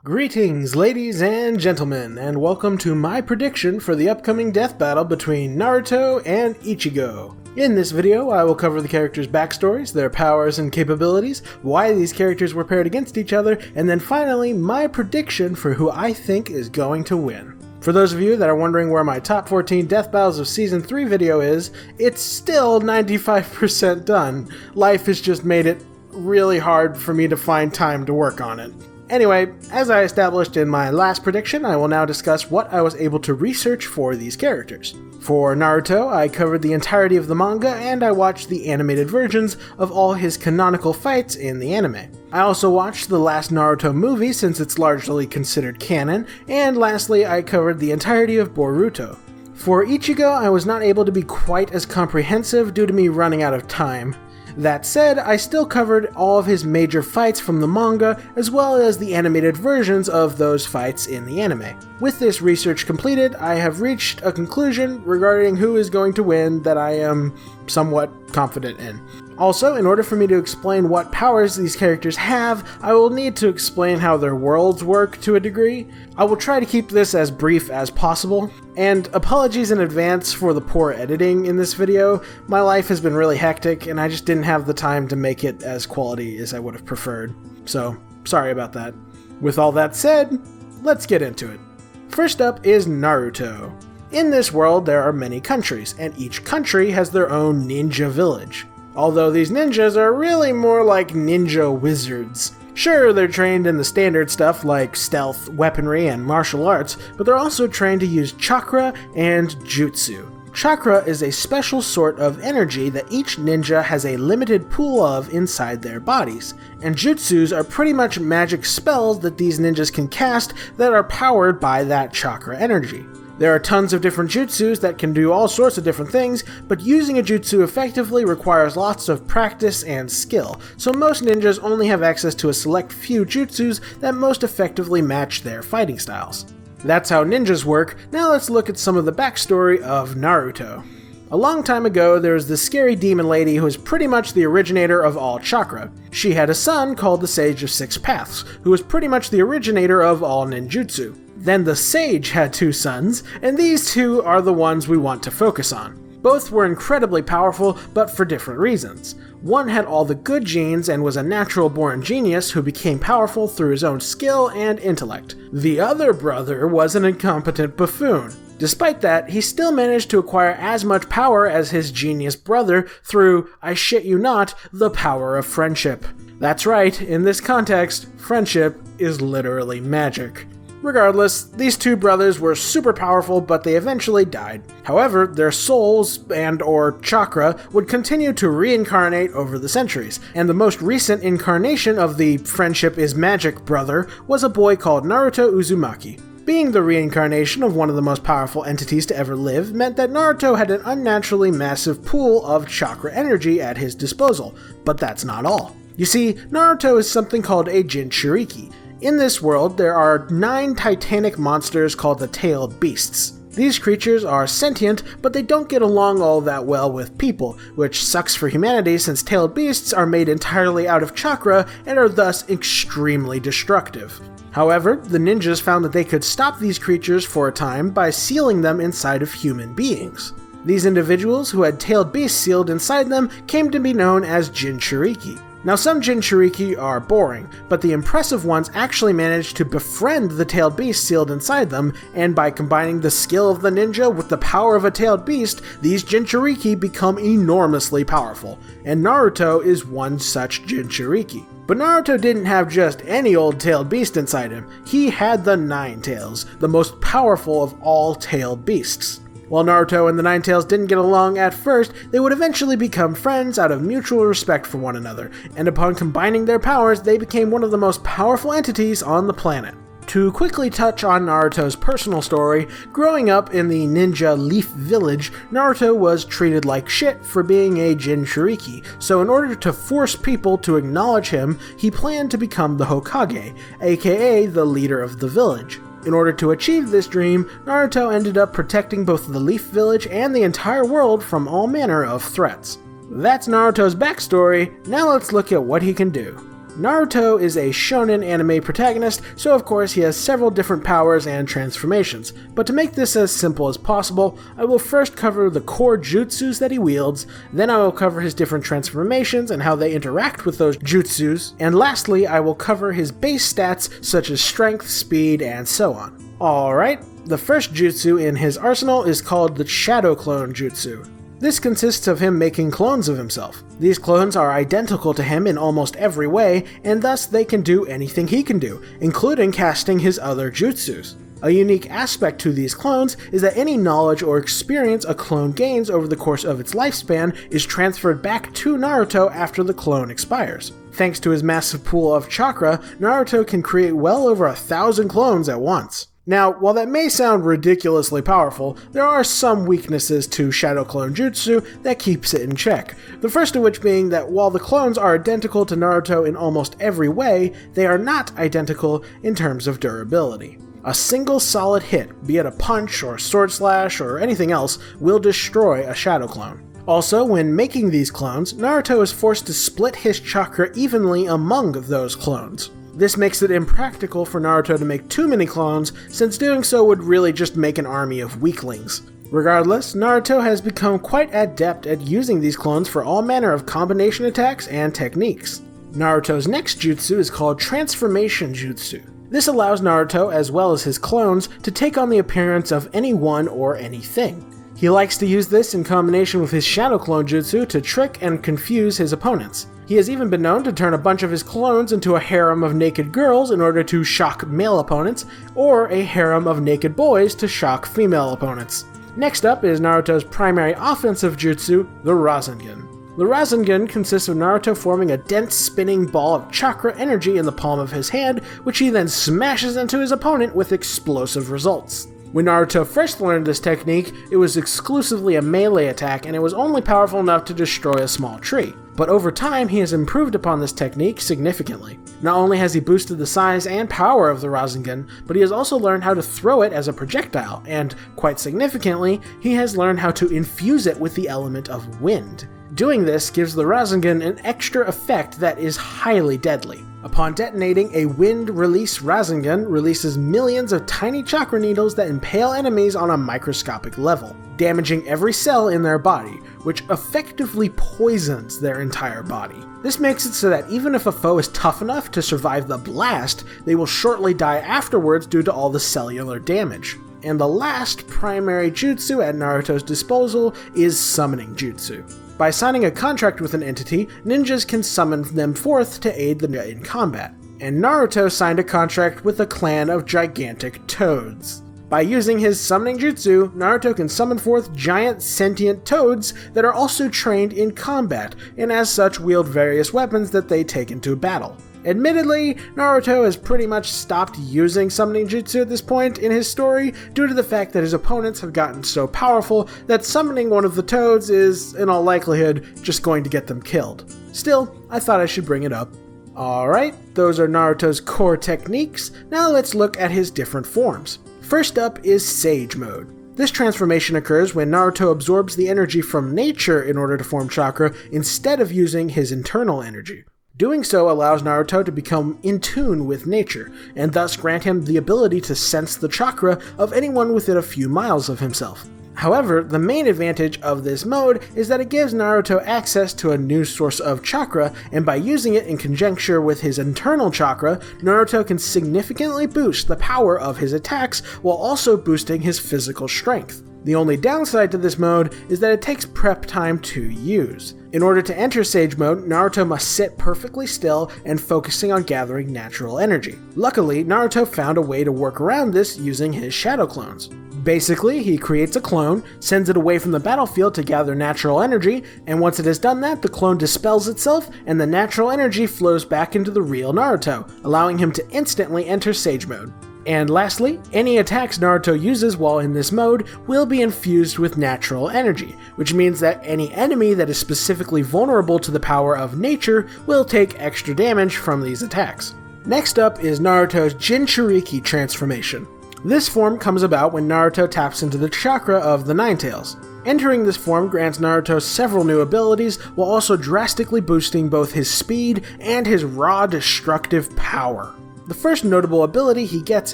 Greetings, ladies and gentlemen, and welcome to my prediction for the upcoming death battle between Naruto and Ichigo. In this video, I will cover the characters' backstories, their powers and capabilities, why these characters were paired against each other, and then finally, my prediction for who I think is going to win. For those of you that are wondering where my top 14 death battles of Season 3 video is, it's still 95% done. Life has just made it really hard for me to find time to work on it. Anyway, as I established in my last prediction, I will now discuss what I was able to research for these characters. For Naruto, I covered the entirety of the manga and I watched the animated versions of all his canonical fights in the anime. I also watched the last Naruto movie since it's largely considered canon, and lastly I covered the entirety of Boruto. For Ichigo, I was not able to be quite as comprehensive due to me running out of time. That said, I still covered all of his major fights from the manga, as well as the animated versions of those fights in the anime. With this research completed, I have reached a conclusion regarding who is going to win that I am somewhat confident in. Also, in order for me to explain what powers these characters have, I will need to explain how their worlds work to a degree. I will try to keep this as brief as possible, and apologies in advance for the poor editing in this video. My life has been really hectic, and I just didn't have the time to make it as quality as I would have preferred. So, sorry about that. With all that said, let's get into it. First up is Naruto. In this world, there are many countries, and each country has their own ninja village. Although these ninjas are really more like ninja wizards. Sure, they're trained in the standard stuff like stealth, weaponry, and martial arts, but they're also trained to use chakra and jutsu. Chakra is a special sort of energy that each ninja has a limited pool of inside their bodies, and jutsus are pretty much magic spells that these ninjas can cast that are powered by that chakra energy. There are tons of different jutsus that can do all sorts of different things, but using a jutsu effectively requires lots of practice and skill, so most ninjas only have access to a select few jutsus that most effectively match their fighting styles. That's how ninjas work. Now let's look at some of the backstory of Naruto. A long time ago, there was this scary demon lady who was pretty much the originator of all chakra. She had a son called the Sage of Six Paths, who was pretty much the originator of all ninjutsu. Then the sage had two sons, and these two are the ones we want to focus on. Both were incredibly powerful, but for different reasons. One had all the good genes and was a natural-born genius who became powerful through his own skill and intellect. The other brother was an incompetent buffoon. Despite that, he still managed to acquire as much power as his genius brother through, I shit you not, the power of friendship. That's right, in this context, friendship is literally magic. Regardless, these two brothers were super powerful, but they eventually died. However, their souls and/or chakra would continue to reincarnate over the centuries, and the most recent incarnation of the friendship is magic brother was a boy called Naruto Uzumaki. Being the reincarnation of one of the most powerful entities to ever live meant that Naruto had an unnaturally massive pool of chakra energy at his disposal, but that's not all. You see, Naruto is something called a Jinchuriki. In this world, there are 9 titanic monsters called the Tailed Beasts. These creatures are sentient, but they don't get along all that well with people, which sucks for humanity since tailed beasts are made entirely out of chakra and are thus extremely destructive. However, the ninjas found that they could stop these creatures for a time by sealing them inside of human beings. These individuals who had tailed beasts sealed inside them came to be known as Jinchuriki. Now some Jinchuriki are boring, but the impressive ones actually managed to befriend the tailed beast sealed inside them, and by combining the skill of the ninja with the power of a tailed beast, these Jinchuriki become enormously powerful, and Naruto is one such Jinchuriki. But Naruto didn't have just any old tailed beast inside him, he had the Nine Tails, the most powerful of all tailed beasts. While Naruto and the Nine Tails didn't get along at first, they would eventually become friends out of mutual respect for one another, and upon combining their powers, they became one of the most powerful entities on the planet. To quickly touch on Naruto's personal story, growing up in the ninja Leaf Village, Naruto was treated like shit for being a Jinchuriki, so in order to force people to acknowledge him, he planned to become the Hokage, aka the leader of the village. In order to achieve this dream, Naruto ended up protecting both the Leaf Village and the entire world from all manner of threats. That's Naruto's backstory, now let's look at what he can do. Naruto is a shonen anime protagonist, so of course he has several different powers and transformations, but to make this as simple as possible, I will first cover the core jutsus that he wields, then I will cover his different transformations and how they interact with those jutsus, and lastly I will cover his base stats such as strength, speed, and so on. Alright, the first jutsu in his arsenal is called the Shadow Clone Jutsu. This consists of him making clones of himself. These clones are identical to him in almost every way, and thus they can do anything he can do, including casting his other jutsus. A unique aspect to these clones is that any knowledge or experience a clone gains over the course of its lifespan is transferred back to Naruto after the clone expires. Thanks to his massive pool of chakra, Naruto can create well over 1,000 clones at once. Now, while that may sound ridiculously powerful, there are some weaknesses to Shadow Clone Jutsu that keeps it in check. The first of which being that while the clones are identical to Naruto in almost every way, they are not identical in terms of durability. A single solid hit, be it a punch or sword slash or anything else, will destroy a Shadow Clone. Also, when making these clones, Naruto is forced to split his chakra evenly among those clones. This makes it impractical for Naruto to make too many clones, since doing so would really just make an army of weaklings. Regardless, Naruto has become quite adept at using these clones for all manner of combination attacks and techniques. Naruto's next jutsu is called Transformation Jutsu. This allows Naruto, as well as his clones, to take on the appearance of anyone or anything. He likes to use this in combination with his Shadow Clone Jutsu to trick and confuse his opponents. He has even been known to turn a bunch of his clones into a harem of naked girls in order to shock male opponents, or a harem of naked boys to shock female opponents. Next up is Naruto's primary offensive jutsu, the Rasengan. The Rasengan consists of Naruto forming a dense spinning ball of chakra energy in the palm of his hand, which he then smashes into his opponent with explosive results. When Naruto first learned this technique, it was exclusively a melee attack and it was only powerful enough to destroy a small tree. But over time, he has improved upon this technique significantly. Not only has he boosted the size and power of the Rasengan, but he has also learned how to throw it as a projectile, and quite significantly, he has learned how to infuse it with the element of wind. Doing this gives the Rasengan an extra effect that is highly deadly. Upon detonating, a wind release Rasengan releases millions of tiny chakra needles that impale enemies on a microscopic level, damaging every cell in their body, which effectively poisons their entire body. This makes it so that even if a foe is tough enough to survive the blast, they will shortly die afterwards due to all the cellular damage. And the last primary jutsu at Naruto's disposal is Summoning Jutsu. By signing a contract with an entity, ninjas can summon them forth to aid them in combat. And Naruto signed a contract with a clan of gigantic toads. By using his Summoning Jutsu, Naruto can summon forth giant sentient toads that are also trained in combat, and as such wield various weapons that they take into battle. Admittedly, Naruto has pretty much stopped using Summoning Jutsu at this point in his story due to the fact that his opponents have gotten so powerful that summoning one of the toads is, in all likelihood, just going to get them killed. Still, I thought I should bring it up. Alright, those are Naruto's core techniques. Now let's look at his different forms. First up is Sage Mode. This transformation occurs when Naruto absorbs the energy from nature in order to form chakra instead of using his internal energy. Doing so allows Naruto to become in tune with nature, and thus grant him the ability to sense the chakra of anyone within a few miles of himself. However, the main advantage of this mode is that it gives Naruto access to a new source of chakra, and by using it in conjunction with his internal chakra, Naruto can significantly boost the power of his attacks while also boosting his physical strength. The only downside to this mode is that it takes prep time to use. In order to enter Sage Mode, Naruto must sit perfectly still and focusing on gathering natural energy. Luckily, Naruto found a way to work around this using his shadow clones. Basically, he creates a clone, sends it away from the battlefield to gather natural energy, and once it has done that, the clone dispels itself and the natural energy flows back into the real Naruto, allowing him to instantly enter Sage Mode. And lastly, any attacks Naruto uses while in this mode will be infused with natural energy, which means that any enemy that is specifically vulnerable to the power of nature will take extra damage from these attacks. Next up is Naruto's Jinchuriki transformation. This form comes about when Naruto taps into the chakra of the Nine Tails. Entering this form grants Naruto several new abilities, while also drastically boosting both his speed and his raw destructive power. The first notable ability he gets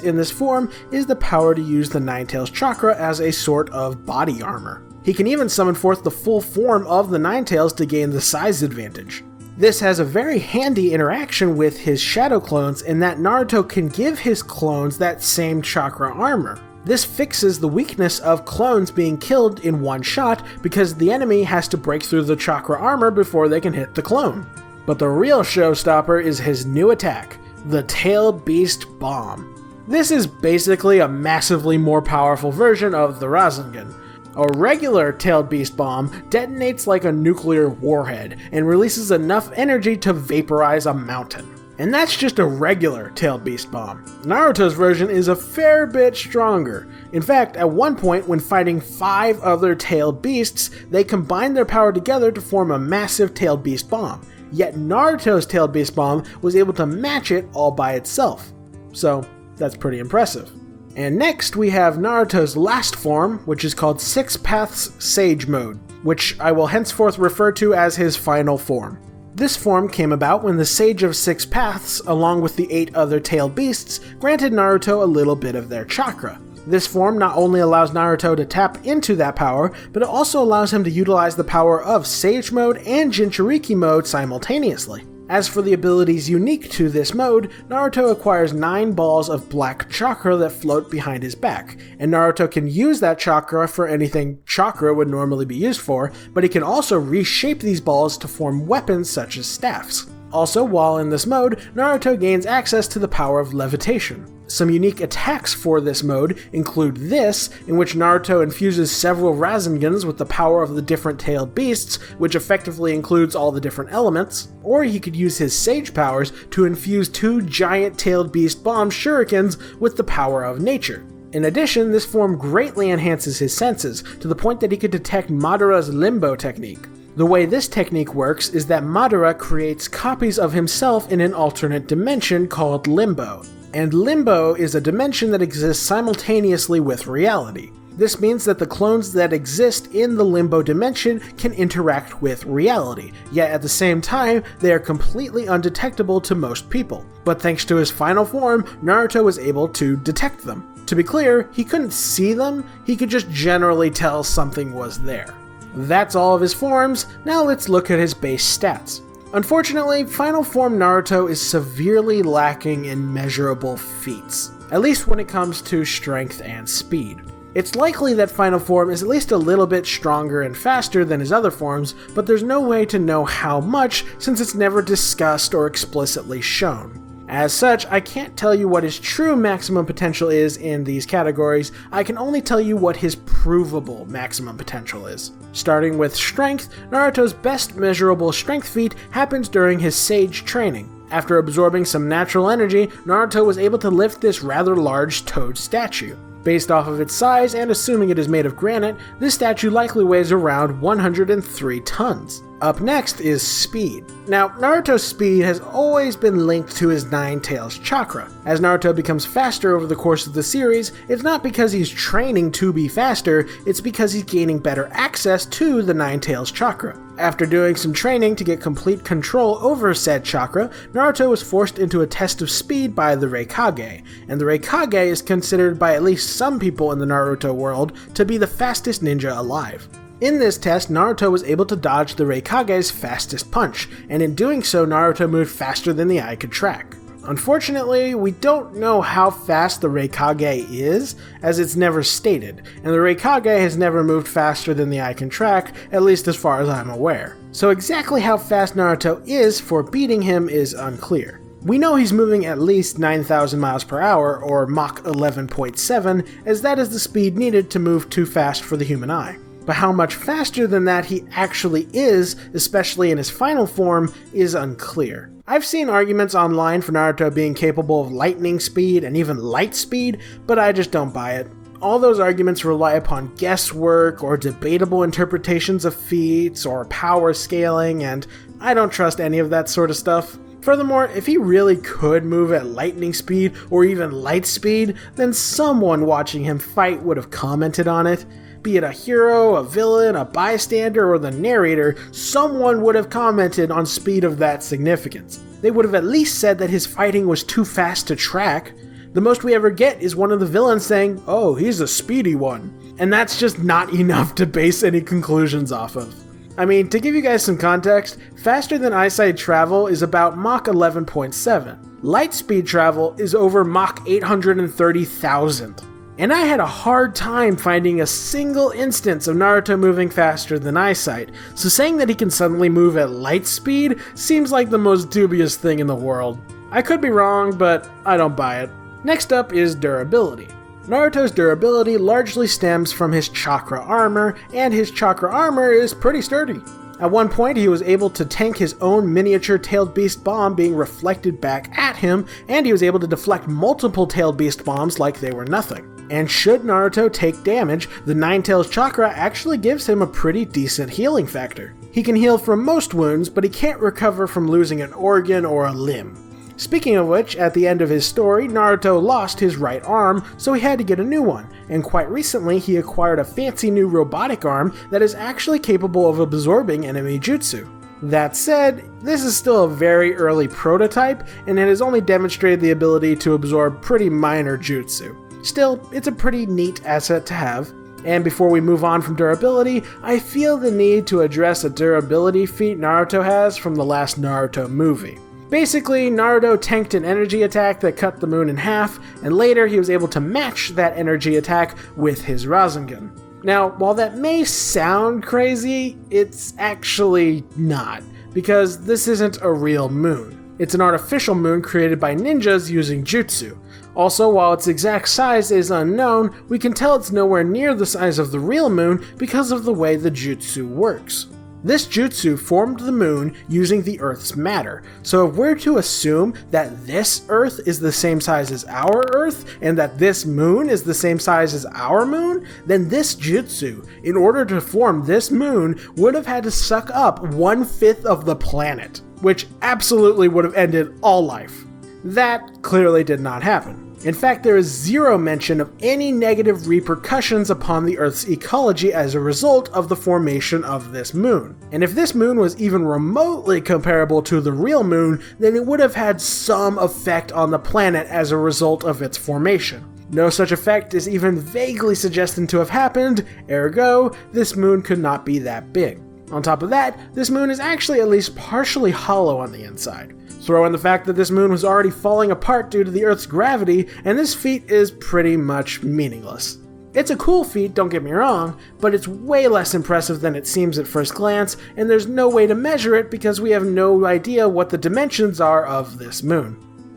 in this form is the power to use the Nine Tails chakra as a sort of body armor. He can even summon forth the full form of the Nine Tails to gain the size advantage. This has a very handy interaction with his shadow clones in that Naruto can give his clones that same chakra armor. This fixes the weakness of clones being killed in one shot because the enemy has to break through the chakra armor before they can hit the clone. But the real showstopper is his new attack, the Tailed Beast Bomb. This is basically a massively more powerful version of the Rasengan. A regular Tailed Beast Bomb detonates like a nuclear warhead and releases enough energy to vaporize a mountain. And that's just a regular Tailed Beast Bomb. Naruto's version is a fair bit stronger. In fact, at one point when fighting 5 other Tailed Beasts, they combined their power together to form a massive Tailed Beast Bomb. Yet Naruto's Tailed Beast Bomb was able to match it all by itself. So, that's pretty impressive. And next we have Naruto's last form, which is called Six Paths Sage Mode, which I will henceforth refer to as his final form. This form came about when the Sage of Six Paths, along with the 8 other tailed beasts, granted Naruto a little bit of their chakra. This form not only allows Naruto to tap into that power, but it also allows him to utilize the power of Sage Mode and Jinchuriki Mode simultaneously. As for the abilities unique to this mode, Naruto acquires 9 balls of black chakra that float behind his back, and Naruto can use that chakra for anything chakra would normally be used for, but he can also reshape these balls to form weapons such as staffs. Also, while in this mode, Naruto gains access to the power of levitation. Some unique attacks for this mode include this, in which Naruto infuses several Rasengans with the power of the different tailed beasts, which effectively includes all the different elements, or he could use his Sage powers to infuse 2 giant tailed beast bomb shurikens with the power of nature. In addition, this form greatly enhances his senses, to the point that he could detect Madara's limbo technique. The way this technique works is that Madara creates copies of himself in an alternate dimension called Limbo. And Limbo is a dimension that exists simultaneously with reality. This means that the clones that exist in the Limbo dimension can interact with reality, yet at the same time, they are completely undetectable to most people. But thanks to his final form, Naruto was able to detect them. To be clear, he couldn't see them, he could just generally tell something was there. That's all of his forms, now let's look at his base stats. Unfortunately, Final Form Naruto is severely lacking in measurable feats, at least when it comes to strength and speed. It's likely that Final Form is at least a little bit stronger and faster than his other forms, but there's no way to know how much since it's never discussed or explicitly shown. As such, I can't tell you what his true maximum potential is in these categories, I can only tell you what his provable maximum potential is. Starting with strength, Naruto's best measurable strength feat happens during his Sage training. After absorbing some natural energy, Naruto was able to lift this rather large toad statue. Based off of its size and assuming it is made of granite, this statue likely weighs around 103 tons. Up next is speed. Now, Naruto's speed has always been linked to his Nine Tails chakra. As Naruto becomes faster over the course of the series, it's not because he's training to be faster, it's because he's gaining better access to the Nine Tails chakra. After doing some training to get complete control over said chakra, Naruto was forced into a test of speed by the Raikage, and the Raikage is considered by at least some people in the Naruto world to be the fastest ninja alive. In this test, Naruto was able to dodge the Raikage's fastest punch, and in doing so, Naruto moved faster than the eye could track. Unfortunately, we don't know how fast the Raikage is, as it's never stated, and the Raikage has never moved faster than the eye can track, at least as far as I'm aware. So exactly how fast Naruto is for beating him is unclear. We know he's moving at least 9,000 miles per hour, or Mach 11.7, as that is the speed needed to move too fast for the human eye. But how much faster than that he actually is, especially in his final form, is unclear. I've seen arguments online for Naruto being capable of lightning speed and even light speed, but I just don't buy it. All those arguments rely upon guesswork or debatable interpretations of feats or power scaling, and I don't trust any of that sort of stuff. Furthermore, if he really could move at lightning speed or even light speed, then someone watching him fight would have commented on it. be it a hero, a villain, a bystander, or the narrator, someone would have commented on speed of that significance. They would have at least said that his fighting was too fast to track. The most we ever get is one of the villains saying, "Oh, he's a speedy one." And that's just not enough to base any conclusions off of. I mean, to give you guys some context, faster than eyesight travel is about Mach 11.7. Light speed travel is over Mach 830,000. And I had a hard time finding a single instance of Naruto moving faster than eyesight, so saying that he can suddenly move at light speed seems like the most dubious thing in the world. I could be wrong, but I don't buy it. Next up is durability. Naruto's durability largely stems from his chakra armor, and his chakra armor is pretty sturdy. At one point, he was able to tank his own miniature tailed beast bomb being reflected back at him, and he was able to deflect multiple tailed beast bombs like they were nothing. And should Naruto take damage, the Nine Tails chakra actually gives him a pretty decent healing factor. He can heal from most wounds, but he can't recover from losing an organ or a limb. Speaking of which, at the end of his story, Naruto lost his right arm, so he had to get a new one, and quite recently he acquired a fancy new robotic arm that is actually capable of absorbing enemy jutsu. That said, this is still a very early prototype, and it has only demonstrated the ability to absorb pretty minor jutsu. Still, it's a pretty neat asset to have. And before we move on from durability, I feel the need to address a durability feat Naruto has from the last Naruto movie. Basically, Naruto tanked an energy attack that cut the moon in half, and later he was able to match that energy attack with his Rasengan. Now, while that may sound crazy, it's actually not, because this isn't a real moon. It's an artificial moon created by ninjas using jutsu. Also, while its exact size is unknown, we can tell it's nowhere near the size of the real moon because of the way the jutsu works. This jutsu formed the moon using the Earth's matter, so if we're to assume that this Earth is the same size as our Earth, and that this moon is the same size as our moon, then this jutsu, in order to form this moon, would have had to suck up 1/5 of the planet, which absolutely would have ended all life. That clearly did not happen. In fact, there is zero mention of any negative repercussions upon the Earth's ecology as a result of the formation of this moon. And if this moon was even remotely comparable to the real moon, then it would have had some effect on the planet as a result of its formation. No such effect is even vaguely suggested to have happened, ergo, this moon could not be that big. On top of that, this moon is actually at least partially hollow on the inside. Throw in the fact that this moon was already falling apart due to the Earth's gravity, and this feat is pretty much meaningless. It's a cool feat, don't get me wrong, but it's way less impressive than it seems at first glance, and there's no way to measure it because we have no idea what the dimensions are of this moon.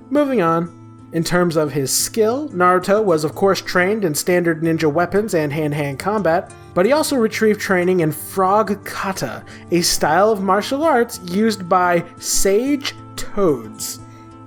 Moving on. In terms of his skill, Naruto was of course trained in standard ninja weapons and hand-to-hand combat, but he also retrieved training in Frog Kata, a style of martial arts used by sage toads.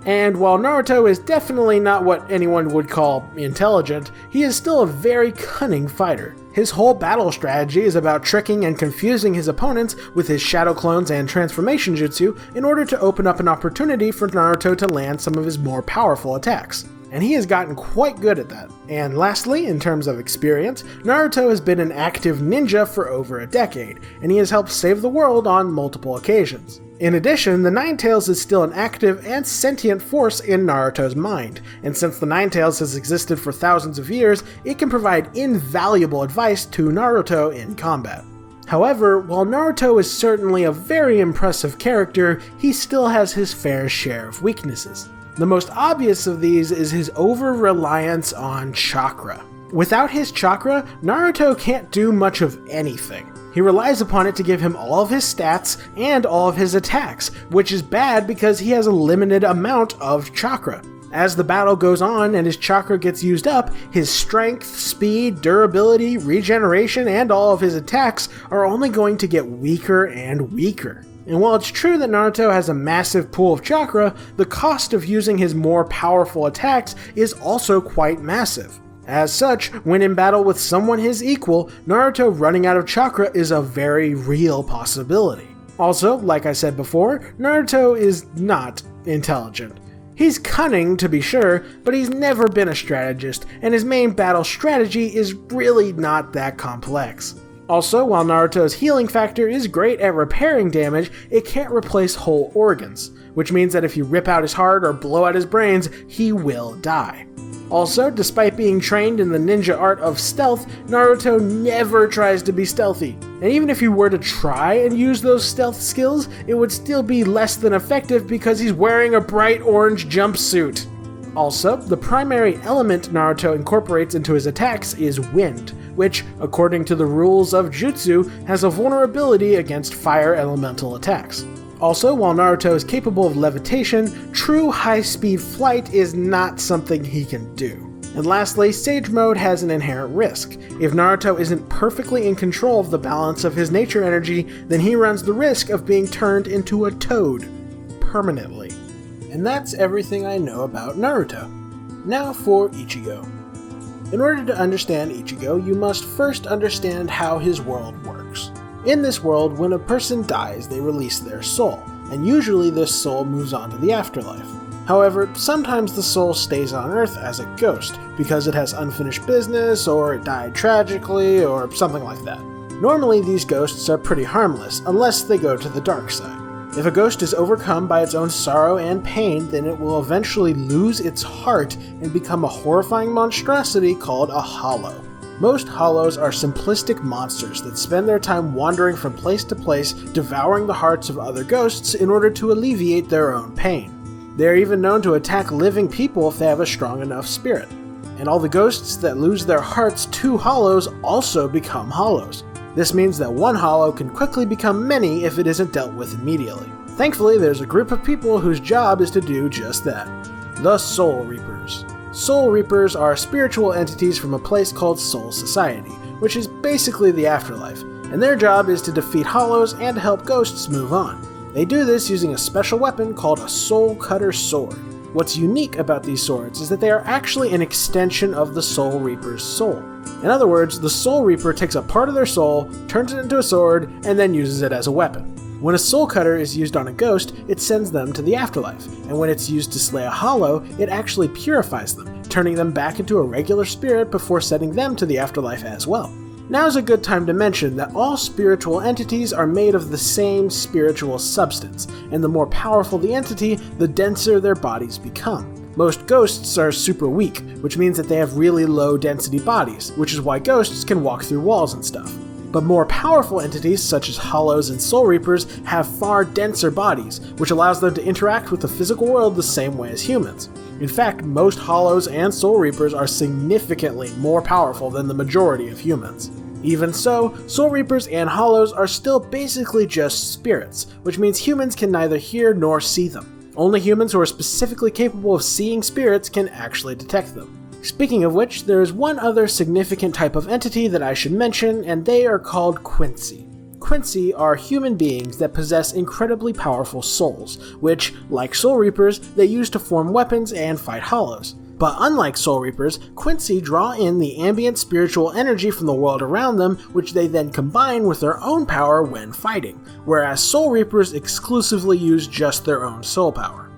And while Naruto is definitely not what anyone would call intelligent, he is still a very cunning fighter. His whole battle strategy is about tricking and confusing his opponents with his shadow clones and transformation jutsu in order to open up an opportunity for Naruto to land some of his more powerful attacks. And he has gotten quite good at that. And lastly, in terms of experience, Naruto has been an active ninja for over a decade, and he has helped save the world on multiple occasions. In addition, the Nine Tails is still an active and sentient force in Naruto's mind, and since the Nine Tails has existed for thousands of years, it can provide invaluable advice to Naruto in combat. However, while Naruto is certainly a very impressive character, he still has his fair share of weaknesses. The most obvious of these is his over-reliance on chakra. Without his chakra, Naruto can't do much of anything. He relies upon it to give him all of his stats and all of his attacks, which is bad because he has a limited amount of chakra. As the battle goes on and his chakra gets used up, his strength, speed, durability, regeneration, and all of his attacks are only going to get weaker and weaker. And while it's true that Naruto has a massive pool of chakra, the cost of using his more powerful attacks is also quite massive. As such, when in battle with someone his equal, Naruto running out of chakra is a very real possibility. Also, like I said before, Naruto is not intelligent. He's cunning, to be sure, but he's never been a strategist, and his main battle strategy is really not that complex. Also, while Naruto's healing factor is great at repairing damage, it can't replace whole organs, which means that if you rip out his heart or blow out his brains, he will die. Also, despite being trained in the ninja art of stealth, Naruto never tries to be stealthy. And even if he were to try and use those stealth skills, it would still be less than effective because he's wearing a bright orange jumpsuit. Also, the primary element Naruto incorporates into his attacks is wind, which, according to the rules of Jutsu, has a vulnerability against fire elemental attacks. Also, while Naruto is capable of levitation, true high-speed flight is not something he can do. And lastly, Sage Mode has an inherent risk. If Naruto isn't perfectly in control of the balance of his nature energy, then he runs the risk of being turned into a toad. Permanently. And that's everything I know about Naruto. Now for Ichigo. In order to understand Ichigo, you must first understand how his world works. In this world, when a person dies, they release their soul, and usually this soul moves on to the afterlife. However, sometimes the soul stays on Earth as a ghost, because it has unfinished business, or it died tragically, or something like that. Normally these ghosts are pretty harmless, unless they go to the dark side. If a ghost is overcome by its own sorrow and pain, then it will eventually lose its heart and become a horrifying monstrosity called a hollow. Most hollows are simplistic monsters that spend their time wandering from place to place, devouring the hearts of other ghosts in order to alleviate their own pain. They are even known to attack living people if they have a strong enough spirit. And all the ghosts that lose their hearts to hollows also become hollows. This means that one hollow can quickly become many if it isn't dealt with immediately. Thankfully, there's a group of people whose job is to do just that. The Soul Reapers. Soul Reapers are spiritual entities from a place called Soul Society, which is basically the afterlife, and their job is to defeat hollows and to help ghosts move on. They do this using a special weapon called a Soul Cutter Sword. What's unique about these swords is that they are actually an extension of the Soul Reaper's soul. In other words, the Soul Reaper takes a part of their soul, turns it into a sword, and then uses it as a weapon. When a soul cutter is used on a ghost, it sends them to the afterlife, and when it's used to slay a hollow, it actually purifies them, turning them back into a regular spirit before sending them to the afterlife as well. Now's a good time to mention that all spiritual entities are made of the same spiritual substance, and the more powerful the entity, the denser their bodies become. Most ghosts are super weak, which means that they have really low density bodies, which is why ghosts can walk through walls and stuff. But more powerful entities, such as hollows and soul reapers, have far denser bodies, which allows them to interact with the physical world the same way as humans. In fact, most hollows and soul reapers are significantly more powerful than the majority of humans. Even so, soul reapers and hollows are still basically just spirits, which means humans can neither hear nor see them. Only humans who are specifically capable of seeing spirits can actually detect them. Speaking of which, there is one other significant type of entity that I should mention, and they are called Quincy. Quincy are human beings that possess incredibly powerful souls, which, like soul reapers, they use to form weapons and fight hollows. But unlike soul reapers, Quincy draw in the ambient spiritual energy from the world around them, which they then combine with their own power when fighting, whereas soul reapers exclusively use just their own soul power.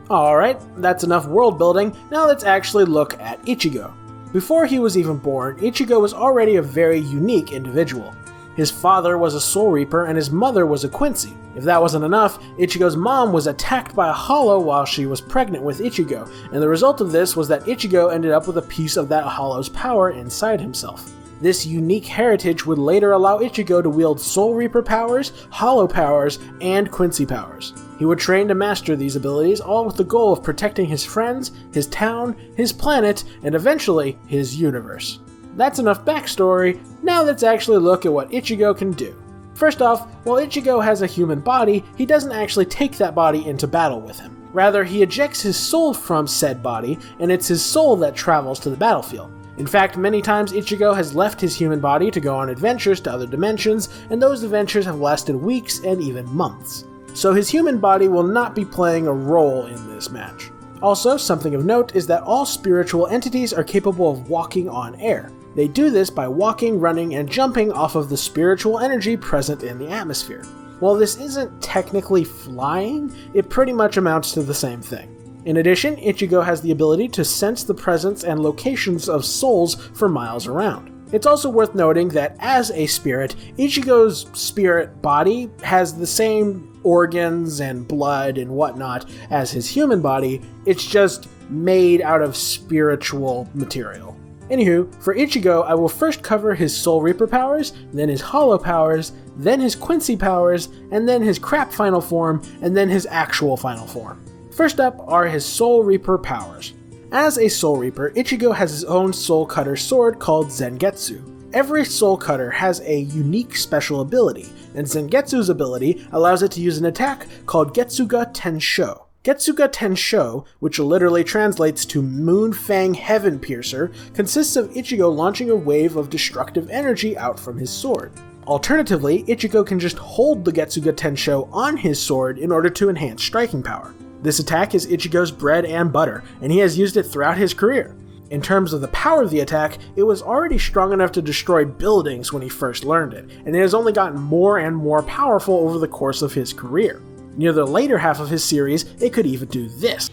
Alright, that's enough world building, now let's actually look at Ichigo. Before he was even born, Ichigo was already a very unique individual. His father was a Soul Reaper and his mother was a Quincy. If that wasn't enough, Ichigo's mom was attacked by a hollow while she was pregnant with Ichigo, and the result of this was that Ichigo ended up with a piece of that hollow's power inside himself. This unique heritage would later allow Ichigo to wield Soul Reaper powers, Hollow powers, and Quincy powers. He would train to master these abilities, all with the goal of protecting his friends, his town, his planet, and eventually his universe. That's enough backstory, now let's actually look at what Ichigo can do. First off, while Ichigo has a human body, he doesn't actually take that body into battle with him. Rather, he ejects his soul from said body, and it's his soul that travels to the battlefield. In fact, many times Ichigo has left his human body to go on adventures to other dimensions, and those adventures have lasted weeks and even months. So his human body will not be playing a role in this match. Also, something of note is that all spiritual entities are capable of walking on air. They do this by walking, running, and jumping off of the spiritual energy present in the atmosphere. While this isn't technically flying, it pretty much amounts to the same thing. In addition, Ichigo has the ability to sense the presence and locations of souls for miles around. It's also worth noting that as a spirit, Ichigo's spirit body has the same organs and blood and whatnot as his human body, it's just made out of spiritual material. Anywho, for Ichigo, I will first cover his Soul Reaper powers, then his Hollow powers, then his Quincy powers, and then his crap final form, and then his actual final form. First up are his Soul Reaper powers. As a Soul Reaper, Ichigo has his own Soul Cutter sword called Zangetsu. Every Soul Cutter has a unique special ability, and Zangetsu's ability allows it to use an attack called Getsuga Tensho. Getsuga Tensho, which literally translates to Moonfang Heaven Piercer, consists of Ichigo launching a wave of destructive energy out from his sword. Alternatively, Ichigo can just hold the Getsuga Tensho on his sword in order to enhance striking power. This attack is Ichigo's bread and butter, and he has used it throughout his career. In terms of the power of the attack, it was already strong enough to destroy buildings when he first learned it, and it has only gotten more and more powerful over the course of his career. Near the later half of his series, it could even do this.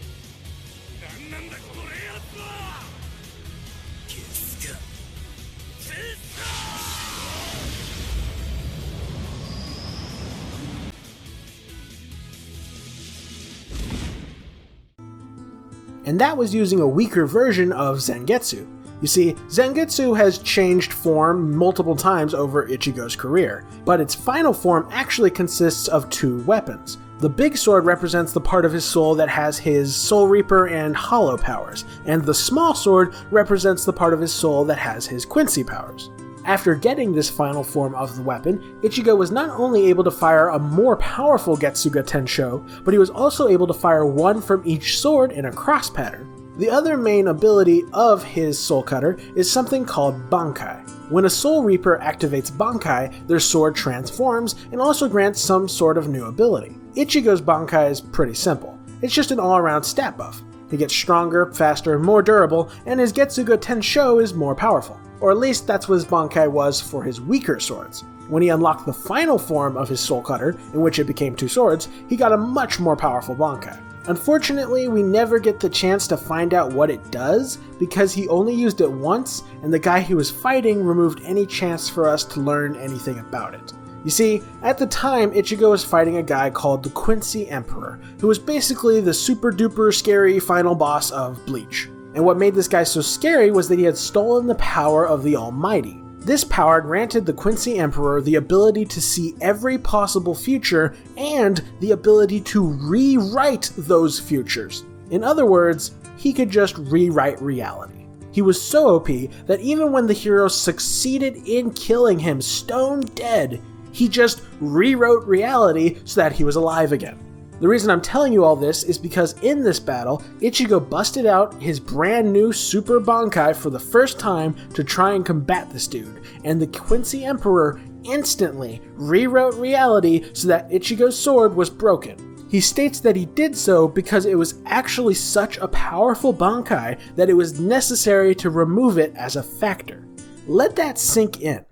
And that was using a weaker version of Zangetsu. You see, Zangetsu has changed form multiple times over Ichigo's career, but its final form actually consists of two weapons. The big sword represents the part of his soul that has his Soul Reaper and Hollow powers, and the small sword represents the part of his soul that has his Quincy powers. After getting this final form of the weapon, Ichigo was not only able to fire a more powerful Getsuga Tensho, but he was also able to fire one from each sword in a cross pattern. The other main ability of his Soul Cutter is something called Bankai. When a Soul Reaper activates Bankai, their sword transforms and also grants some sort of new ability. Ichigo's Bankai is pretty simple. It's just an all-around stat buff. He gets stronger, faster, more durable, and his Getsuga Tensho is more powerful. Or at least that's what his Bankai was for his weaker swords. When he unlocked the final form of his Soul Cutter, in which it became two swords, he got a much more powerful Bankai. Unfortunately, we never get the chance to find out what it does, because he only used it once, and the guy he was fighting removed any chance for us to learn anything about it. You see, at the time, Ichigo was fighting a guy called the Quincy Emperor, who was basically the super duper scary final boss of Bleach. And what made this guy so scary was that he had stolen the power of the Almighty. This power granted the Quincy Emperor the ability to see every possible future and the ability to rewrite those futures. In other words, he could just rewrite reality. He was so OP that even when the hero succeeded in killing him stone dead, he just rewrote reality so that he was alive again. The reason I'm telling you all this is because in this battle, Ichigo busted out his brand new Super Bankai for the first time to try and combat this dude, and the Quincy Emperor instantly rewrote reality so that Ichigo's sword was broken. He states that he did so because it was actually such a powerful Bankai that it was necessary to remove it as a factor. Let that sink in.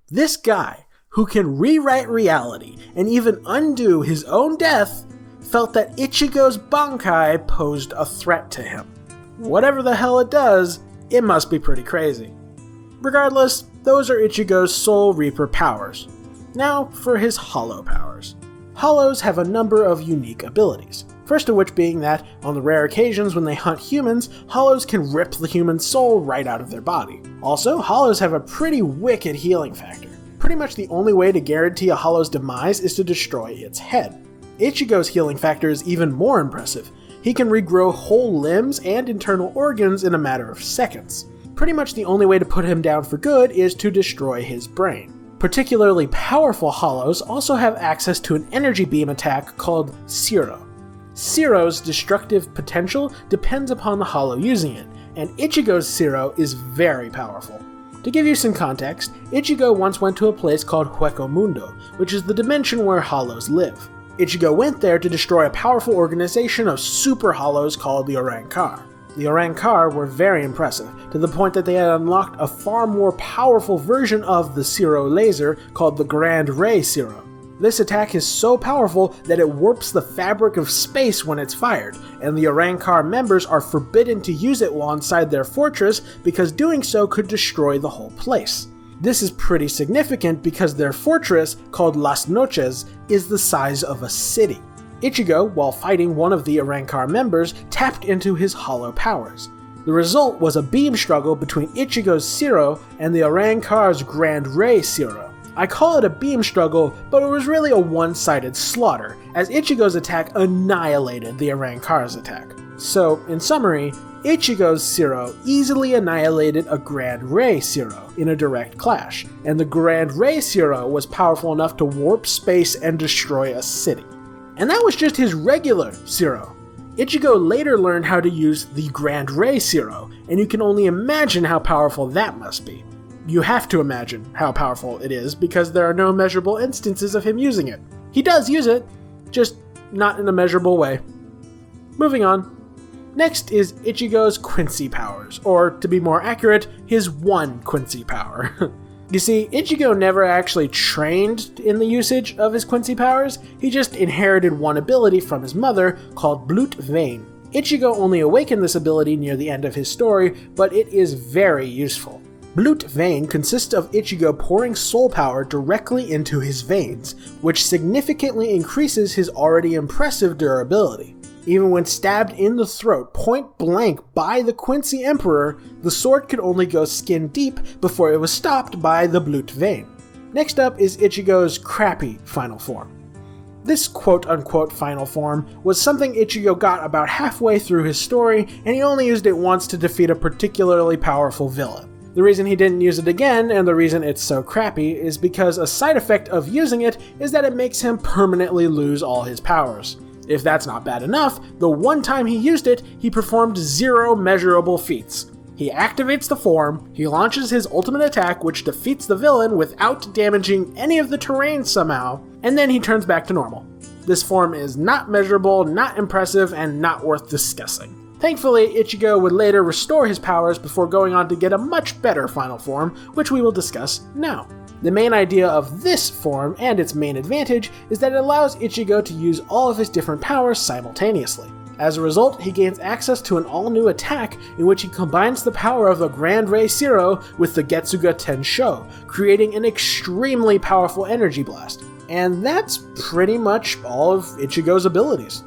This guy, who can rewrite reality and even undo his own death, felt that Ichigo's Bankai posed a threat to him. Whatever the hell it does, it must be pretty crazy. Regardless, those are Ichigo's Soul Reaper powers. Now for his Hollow powers. Hollows have a number of unique abilities. First of which being that, on the rare occasions when they hunt humans, Hollows can rip the human soul right out of their body. Also, Hollows have a pretty wicked healing factor. Pretty much the only way to guarantee a Hollow's demise is to destroy its head. Ichigo's healing factor is even more impressive. He can regrow whole limbs and internal organs in a matter of seconds. Pretty much the only way to put him down for good is to destroy his brain. Particularly powerful Hollows also have access to an energy beam attack called Zero. Zero's destructive potential depends upon the Hollow using it, and Ichigo's Zero is very powerful. To give you some context, Ichigo once went to a place called Hueco Mundo, which is the dimension where Hollows live. Ichigo went there to destroy a powerful organization of super Hollows called the Orankar. The Orankar were very impressive, to the point that they had unlocked a far more powerful version of the Zero laser called the Grand Ray Zero. This attack is so powerful that it warps the fabric of space when it's fired, and the Arrancar members are forbidden to use it while inside their fortress because doing so could destroy the whole place. This is pretty significant because their fortress, called Las Noches, is the size of a city. Ichigo, while fighting one of the Arrancar members, tapped into his hollow powers. The result was a beam struggle between Ichigo's Zero and the Arrancar's Grand Ray Zero. I call it a beam struggle, but it was really a one-sided slaughter, as Ichigo's attack annihilated the Arrancar's attack. So, in summary, Ichigo's Zero easily annihilated a Grand Ray Zero in a direct clash, and the Grand Ray Zero was powerful enough to warp space and destroy a city. And that was just his regular Zero. Ichigo later learned how to use the Grand Ray Zero, and you can only imagine how powerful that must be. You have to imagine how powerful it is because there are no measurable instances of him using it. He does use it, just not in a measurable way. Moving on. Next is Ichigo's Quincy powers, or to be more accurate, his one Quincy power. You see, Ichigo never actually trained in the usage of his Quincy powers, he just inherited one ability from his mother called Blut Vein. Ichigo only awakened this ability near the end of his story, but it is very useful. Blut Vein consists of Ichigo pouring soul power directly into his veins, which significantly increases his already impressive durability. Even when stabbed in the throat point blank by the Quincy Emperor, the sword could only go skin deep before it was stopped by the Blut Vein. Next up is Ichigo's crappy final form. This quote-unquote final form was something Ichigo got about halfway through his story, and he only used it once to defeat a particularly powerful villain. The reason he didn't use it again, and the reason it's so crappy, is because a side effect of using it is that it makes him permanently lose all his powers. If that's not bad enough, the one time he used it, he performed 0 measurable feats. He activates the form, he launches his ultimate attack which defeats the villain without damaging any of the terrain somehow, and then he turns back to normal. This form is not measurable, not impressive, and not worth discussing. Thankfully, Ichigo would later restore his powers before going on to get a much better final form, which we will discuss now. The main idea of this form, and its main advantage, is that it allows Ichigo to use all of his different powers simultaneously. As a result, he gains access to an all-new attack in which he combines the power of the Grand Ray Zero with the Getsuga Tensho, creating an extremely powerful energy blast. And that's pretty much all of Ichigo's abilities.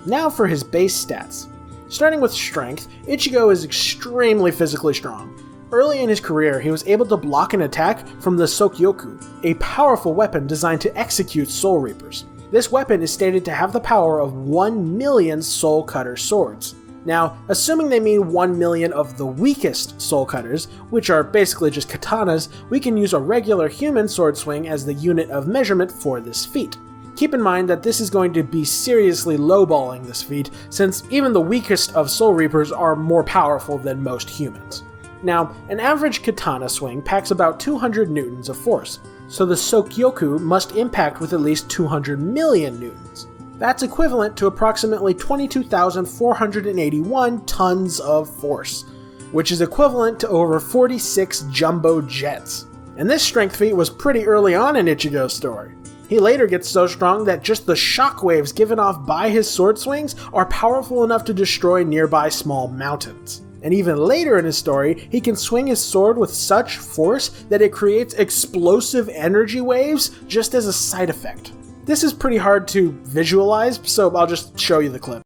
Now for his base stats. Starting with strength, Ichigo is extremely physically strong. Early in his career, he was able to block an attack from the Sokyoku, a powerful weapon designed to execute Soul Reapers. This weapon is stated to have the power of 1 million Soul Cutter swords. Now, assuming they mean 1 million of the weakest Soul Cutters, which are basically just katanas, we can use a regular human sword swing as the unit of measurement for this feat. Keep in mind that this is going to be seriously lowballing this feat, since even the weakest of Soul Reapers are more powerful than most humans. Now, an average katana swing packs about 200 newtons of force, so the Sokyoku must impact with at least 200 million newtons. That's equivalent to approximately 22,481 tons of force, which is equivalent to over 46 jumbo jets. And this strength feat was pretty early on in Ichigo's story. He later gets so strong that just the shockwaves given off by his sword swings are powerful enough to destroy nearby small mountains. And even later in his story, he can swing his sword with such force that it creates explosive energy waves just as a side effect. This is pretty hard to visualize, so I'll just show you the clip.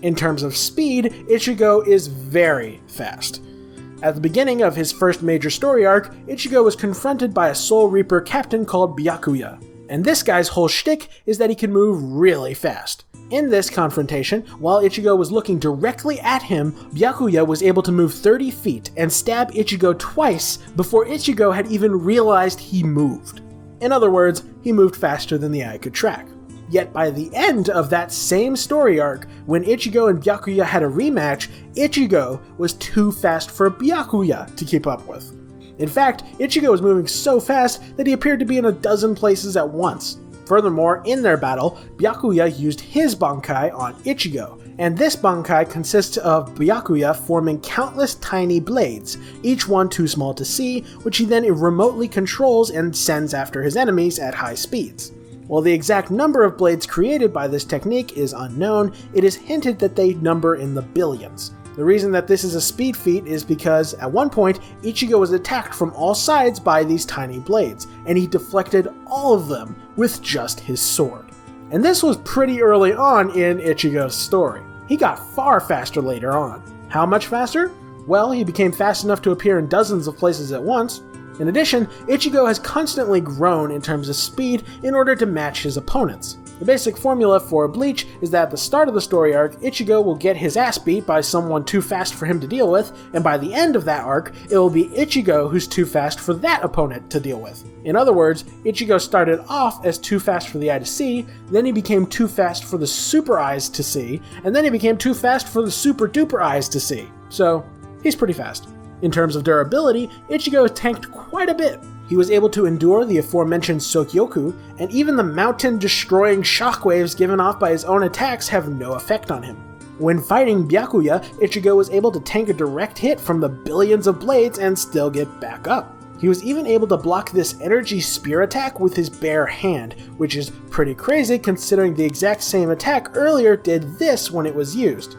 In terms of speed, Ichigo is very fast. At the beginning of his first major story arc, Ichigo was confronted by a Soul Reaper captain called Byakuya, and this guy's whole shtick is that he can move really fast. In this confrontation, while Ichigo was looking directly at him, Byakuya was able to move 30 feet and stab Ichigo twice before Ichigo had even realized he moved. In other words, he moved faster than the eye could track. Yet by the end of that same story arc, when Ichigo and Byakuya had a rematch, Ichigo was too fast for Byakuya to keep up with. In fact, Ichigo was moving so fast that he appeared to be in a dozen places at once. Furthermore, in their battle, Byakuya used his Bankai on Ichigo, and this Bankai consists of Byakuya forming countless tiny blades, each one too small to see, which he then remotely controls and sends after his enemies at high speeds. While the exact number of blades created by this technique is unknown, it is hinted that they number in the billions. The reason that this is a speed feat is because, at one point, Ichigo was attacked from all sides by these tiny blades, and he deflected all of them with just his sword. And this was pretty early on in Ichigo's story. He got far faster later on. How much faster? Well, he became fast enough to appear in dozens of places at once. In addition, Ichigo has constantly grown in terms of speed in order to match his opponents. The basic formula for Bleach is that at the start of the story arc, Ichigo will get his ass beat by someone too fast for him to deal with, and by the end of that arc, it will be Ichigo who's too fast for that opponent to deal with. In other words, Ichigo started off as too fast for the eye to see, then he became too fast for the super eyes to see, and then he became too fast for the super duper eyes to see. So, he's pretty fast. In terms of durability, Ichigo tanked quite a bit. He was able to endure the aforementioned Sokyoku, and even the mountain-destroying shockwaves given off by his own attacks have no effect on him. When fighting Byakuya, Ichigo was able to tank a direct hit from the billions of blades and still get back up. He was even able to block this energy spear attack with his bare hand, which is pretty crazy considering the exact same attack earlier did this when it was used.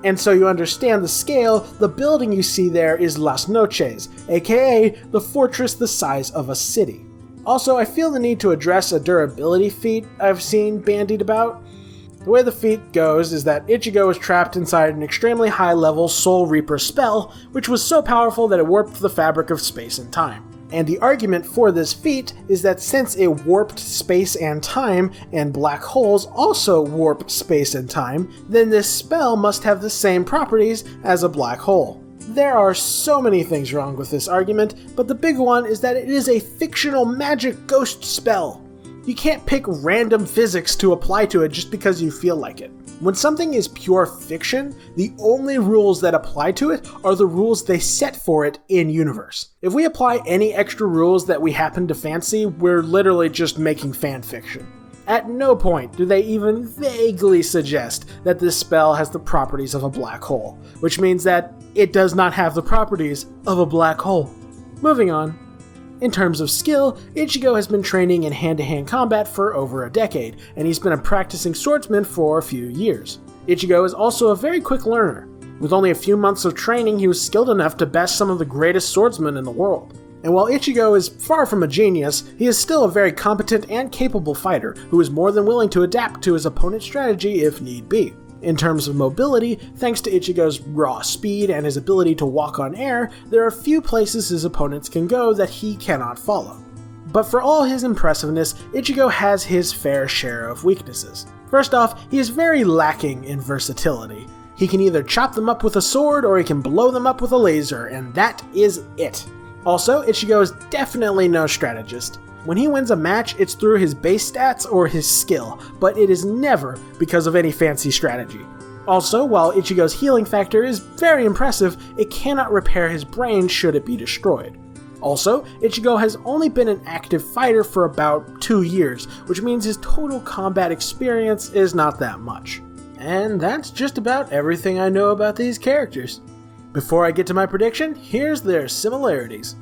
And so you understand the scale, the building you see there is Las Noches, aka the fortress the size of a city. Also, I feel the need to address a durability feat I've seen bandied about. The way the feat goes is that Ichigo was trapped inside an extremely high-level Soul Reaper spell, which was so powerful that it warped the fabric of space and time. And the argument for this feat is that since it warped space and time, and black holes also warp space and time, then this spell must have the same properties as a black hole. There are so many things wrong with this argument, but the big one is that it is a fictional magic ghost spell. You can't pick random physics to apply to it just because you feel like it. When something is pure fiction, the only rules that apply to it are the rules they set for it in-universe. If we apply any extra rules that we happen to fancy, we're literally just making fan fiction. At no point do they even vaguely suggest that this spell has the properties of a black hole, which means that it does not have the properties of a black hole. Moving on. In terms of skill, Ichigo has been training in hand-to-hand combat for over a decade, and he's been a practicing swordsman for a few years. Ichigo is also a very quick learner. With only a few months of training, he was skilled enough to best some of the greatest swordsmen in the world. And while Ichigo is far from a genius, he is still a very competent and capable fighter who is more than willing to adapt to his opponent's strategy if need be. In terms of mobility, thanks to Ichigo's raw speed and his ability to walk on air, there are few places his opponents can go that he cannot follow. But for all his impressiveness, Ichigo has his fair share of weaknesses. First off, he is very lacking in versatility. He can either chop them up with a sword or he can blow them up with a laser, and that is it. Also, Ichigo is definitely no strategist. When he wins a match, it's through his base stats or his skill, but it is never because of any fancy strategy. Also, while Ichigo's healing factor is very impressive, it cannot repair his brain should it be destroyed. Also, Ichigo has only been an active fighter for about 2 years, which means his total combat experience is not that much. And that's just about everything I know about these characters. Before I get to my prediction, here's their similarities.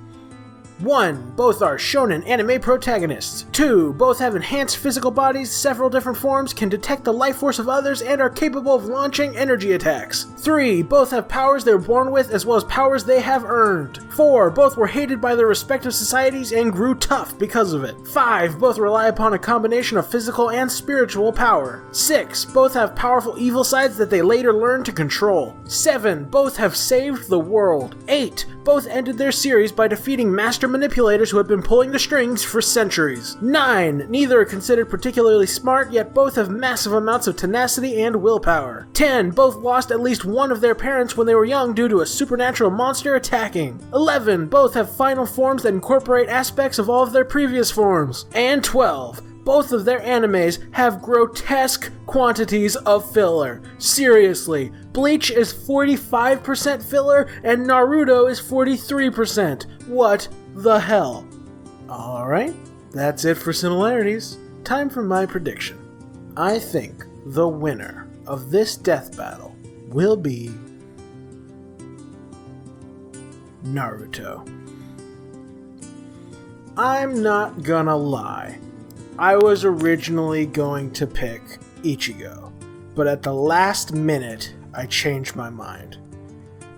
1. Both are shonen anime protagonists. 2. Both have enhanced physical bodies, several different forms, can detect the life force of others, and are capable of launching energy attacks. 3. Both have powers they were born with, as well as powers they have earned. 4. Both were hated by their respective societies and grew tough because of it. 5. Both rely upon a combination of physical and spiritual power. 6. Both have powerful evil sides that they later learn to control. 7. Both have saved the world. 8. Both ended their series by defeating master manipulators who had been pulling the strings for centuries. 9. Neither are considered particularly smart, yet both have massive amounts of tenacity and willpower. 10. Both lost at least one of their parents when they were young due to a supernatural monster attacking. 11. Both have final forms that incorporate aspects of all of their previous forms. And 12. Both of their animes have grotesque quantities of filler. Seriously, Bleach is 45% filler and Naruto is 43%. What the hell? Alright, that's it for similarities. time for my prediction. I think the winner of this death battle will be Naruto. I'm not gonna lie, I was originally going to pick Ichigo, but at the last minute I changed my mind.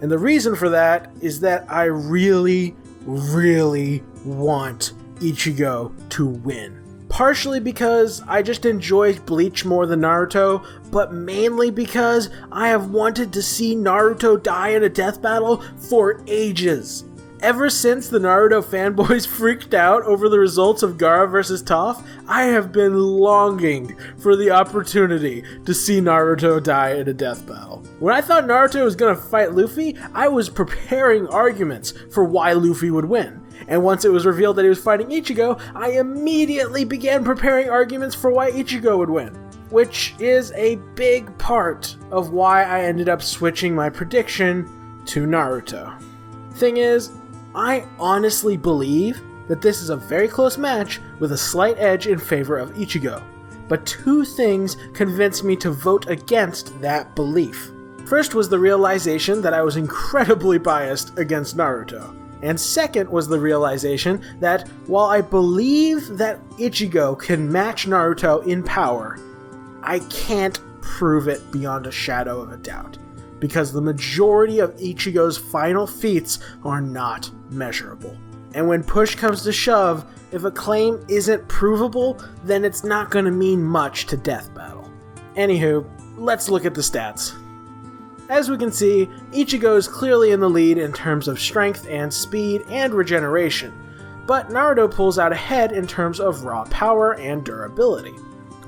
And the reason for that is that I really want Ichigo to win. Partially because I just enjoy Bleach more than Naruto, but mainly because I have wanted to see Naruto die in a death battle for ages. Ever since the Naruto fanboys freaked out over the results of Gaara vs. Toph, I have been longing for the opportunity to see Naruto die in a death battle. When I thought Naruto was gonna fight Luffy, I was preparing arguments for why Luffy would win. And once it was revealed that he was fighting Ichigo, I immediately began preparing arguments for why Ichigo would win. Which is a big part of why I ended up switching my prediction to Naruto. Thing is, I honestly believe that this is a very close match with a slight edge in favor of Ichigo. But two things convinced me to vote against that belief. First was the realization that I was incredibly biased against Naruto. And second was the realization that while I believe that Ichigo can match Naruto in power, I can't prove it beyond a shadow of a doubt, because the majority of Ichigo's final feats are not measurable. And when push comes to shove, if a claim isn't provable, then it's not going to mean much to death battle. Anywho, let's look at the stats. As we can see, Ichigo is clearly in the lead in terms of strength and speed and regeneration, but Naruto pulls out ahead in terms of raw power and durability.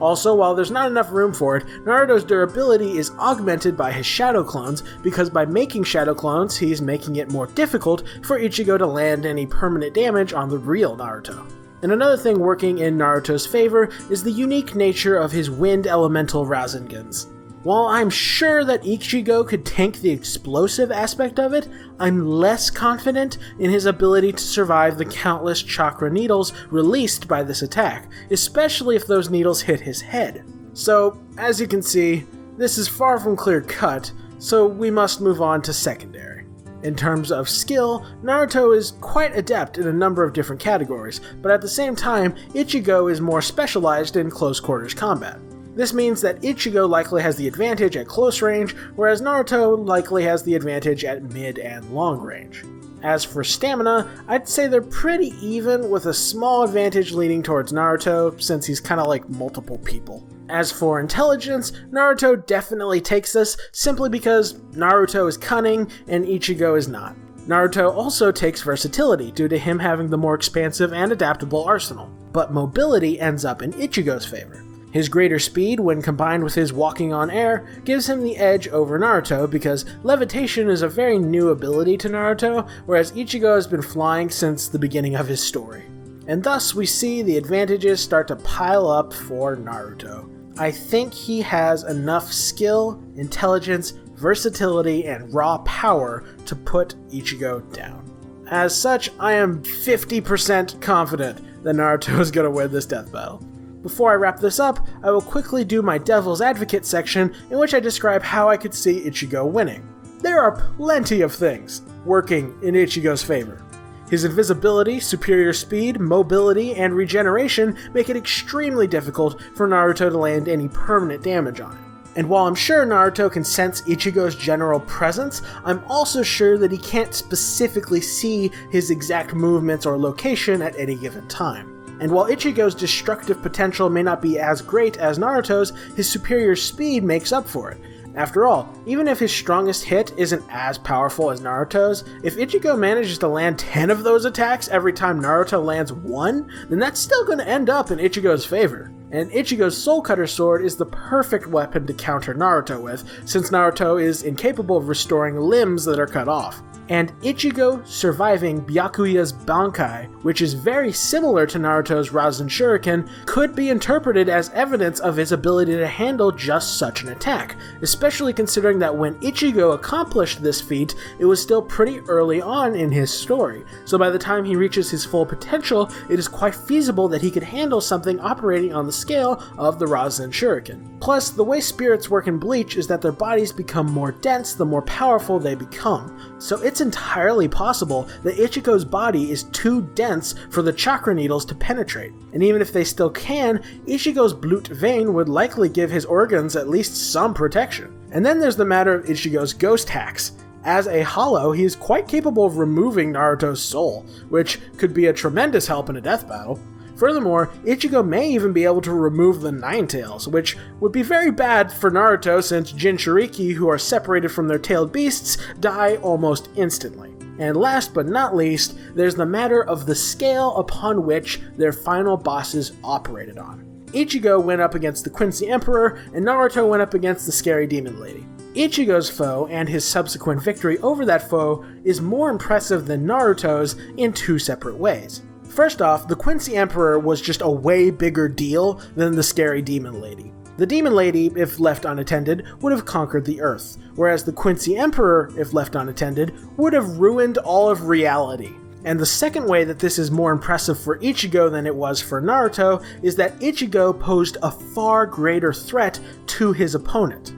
Also, while there's not enough room for it, Naruto's durability is augmented by his shadow clones, because by making shadow clones, he's making it more difficult for Ichigo to land any permanent damage on the real Naruto. And another thing working in Naruto's favor is the unique nature of his wind elemental Razengans. While I'm sure that Ichigo could tank the explosive aspect of it, I'm less confident in his ability to survive the countless chakra needles released by this attack, especially if those needles hit his head. So, as you can see, this is far from clear cut, so we must move on to secondary. In terms of skill, Naruto is quite adept in a number of different categories, but at the same time, Ichigo is more specialized in close quarters combat. This means that Ichigo likely has the advantage at close range, whereas Naruto likely has the advantage at mid and long range. As for stamina, I'd say they're pretty even, with a small advantage leaning towards Naruto, since he's kinda like multiple people. As for intelligence, Naruto definitely takes this, simply because Naruto is cunning and Ichigo is not. Naruto also takes versatility, due to him having the more expansive and adaptable arsenal, but mobility ends up in Ichigo's favor. His greater speed, when combined with his walking on air, gives him the edge over Naruto, because levitation is a very new ability to Naruto, whereas Ichigo has been flying since the beginning of his story. And thus we see the advantages start to pile up for Naruto. I think he has enough skill, intelligence, versatility, and raw power to put Ichigo down. As such, I am 50% confident that Naruto is going to win this death battle. Before I wrap this up, I will quickly do my Devil's Advocate section, in which I describe how I could see Ichigo winning. There are plenty of things working in Ichigo's favor. His invisibility, superior speed, mobility, and regeneration make it extremely difficult for Naruto to land any permanent damage on it. And while I'm sure Naruto can sense Ichigo's general presence, I'm also sure that he can't specifically see his exact movements or location at any given time. And while Ichigo's destructive potential may not be as great as Naruto's, his superior speed makes up for it. After all, even if his strongest hit isn't as powerful as Naruto's, if Ichigo manages to land 10 of those attacks every time Naruto lands 1, then that's still going to end up in Ichigo's favor. And Ichigo's Soul Cutter Sword is the perfect weapon to counter Naruto with, since Naruto is incapable of restoring limbs that are cut off. And Ichigo surviving Byakuya's Bankai, which is very similar to Naruto's Rasen Shuriken, could be interpreted as evidence of his ability to handle just such an attack, especially considering that when Ichigo accomplished this feat, it was still pretty early on in his story, so by the time he reaches his full potential, it is quite feasible that he could handle something operating on the scale of the Rasen Shuriken. Plus, the way spirits work in Bleach is that their bodies become more dense the more powerful they become, so it's entirely possible that Ichigo's body is too dense for the chakra needles to penetrate. And even if they still can, Ichigo's Blut vein would likely give his organs at least some protection. And then there's the matter of Ichigo's ghost hacks. As a hollow, he is quite capable of removing Naruto's soul, which could be a tremendous help in a death battle. Furthermore, Ichigo may even be able to remove the Nine Tails, which would be very bad for Naruto since Jinchuriki, who are separated from their tailed beasts, die almost instantly. And last but not least, there's the matter of the scale upon which their final bosses operated on. Ichigo went up against the Quincy Emperor, and Naruto went up against the Scary Demon Lady. Ichigo's foe and his subsequent victory over that foe is more impressive than Naruto's in two separate ways. First off, the Quincy Emperor was just a way bigger deal than the Scary Demon Lady. The Demon Lady, if left unattended, would have conquered the Earth, whereas the Quincy Emperor, if left unattended, would have ruined all of reality. And the second way that this is more impressive for Ichigo than it was for Naruto is that Ichigo posed a far greater threat to his opponent.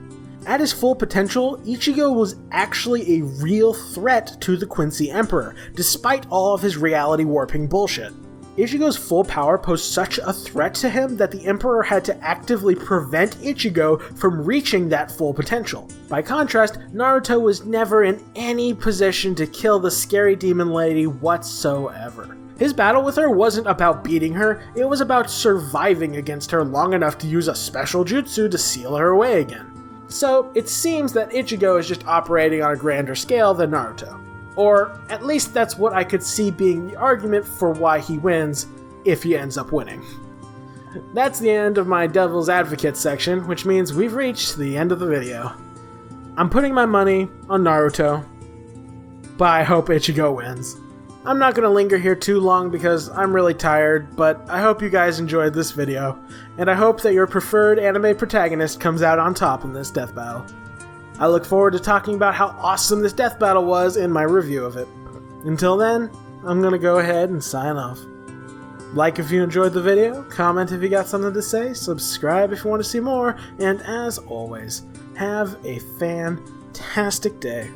At his full potential, Ichigo was actually a real threat to the Quincy Emperor, despite all of his reality warping bullshit. Ichigo's full power posed such a threat to him that the Emperor had to actively prevent Ichigo from reaching that full potential. By contrast, Naruto was never in any position to kill the Scary Demon Lady whatsoever. His battle with her wasn't about beating her, it was about surviving against her long enough to use a special jutsu to seal her away again. So, it seems that Ichigo is just operating on a grander scale than Naruto. Or, at least that's what I could see being the argument for why he wins, if he ends up winning. That's the end of my Devil's Advocate section, which means we've reached the end of the video. I'm putting my money on Naruto, but I hope Ichigo wins. I'm not going to linger here too long because I'm really tired, but I hope you guys enjoyed this video, and I hope that your preferred anime protagonist comes out on top in this death battle. I look forward to talking about how awesome this death battle was in my review of it. Until then, I'm going to go ahead and sign off. Like if you enjoyed the video, comment if you got something to say, subscribe if you want to see more, and as always, have a fantastic day.